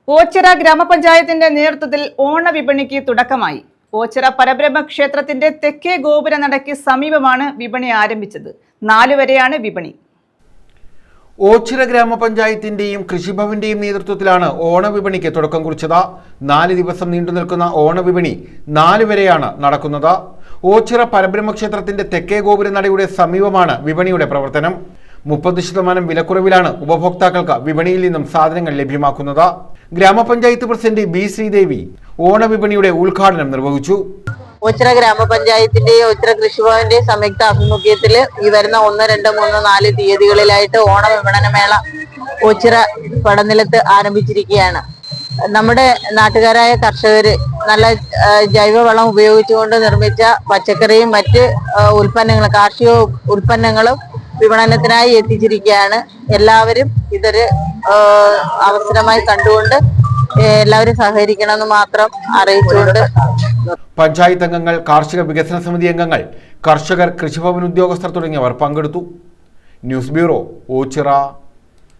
ഓച്ചിറ ഗ്രാമപഞ്ചായത്തിന്റെ നേതൃത്വത്തിൽ ഓണവിപണിക്ക് തുടക്കമായി. ഓച്ചിറ പരബ്രഹ്മ ക്ഷേത്രത്തിന്റെ തെക്കേ ഗോപുര നടയ്ക്ക് സമീപമാണ് വിപണി ആരംഭിച്ചത്. 4 വരെയാണ് വിപണി. ഓച്ചിറ ഗ്രാമപഞ്ചായത്തിന്റെയും കൃഷിഭവന്റെയും നേതൃത്വത്തിലാണ് ഓണവിപണിക്ക് തുടക്കം കുറിച്ചത്. 4 ദിവസം നീണ്ടു നിൽക്കുന്ന ഓണവിപണി 4 വരെയാണ് നടക്കുന്നത്. ഓച്ചിറ പരബ്രഹ്മ ക്ഷേത്രത്തിന്റെ തെക്കേ ഗോപുര നടയുടെ സമീപമാണ് വിപണിയുടെ പ്രവർത്തനം. 30% വിലക്കുറവിലാണ് ഉപഭോക്താക്കൾക്ക് വിപണിയിൽ നിന്നും സാധനങ്ങൾ ലഭ്യമാക്കുന്നത്. ഗ്രാമപഞ്ചായത്ത് പ്രസിഡന്റ് ബി ശ്രീദേവി ഓണവിപണിയുടെ ഉദ്ഘാടനം നിർവഹിച്ചു. ഓച്ചിറ ഗ്രാമപഞ്ചായത്തിന്റെയും ഓച്ചിറ കൃഷിഭവന്റെയും സംയുക്ത ആഭിമുഖ്യത്തിൽ ഈ വരുന്ന 1, 2, 3, 4 തീയതികളിലായിട്ട് ഓണ വിപണനമേള ഓച്ചിറ പടനിലത്ത് ആരംഭിച്ചിരിക്കുകയാണ്. നമ്മുടെ നാട്ടുകാരായ കർഷകര് നല്ല ജൈവവളം ഉപയോഗിച്ചുകൊണ്ട് നിർമ്മിച്ച പച്ചക്കറിയും മറ്റ് ഉൽപ്പന്നങ്ങളും കാർഷിക ഉൽപ്പന്നങ്ങളും വിപണനത്തിനായി എത്തിച്ചിരിക്കുകയാണ്. എല്ലാവരും ഇതൊരു അവസരമായി കണ്ടുകൊണ്ട് എല്ലാവരും സഹകരിക്കണമെന്ന് മാത്രം അറിയിച്ചുകൊണ്ട് പഞ്ചായത്ത് അംഗങ്ങൾ, കാർഷിക വികസന സമിതി അംഗങ്ങൾ, കർഷകർ, കൃഷിഭവൻ ഉദ്യോഗസ്ഥർ തുടങ്ങിയവർ പങ്കെടുത്തു. News bureau, Ochira.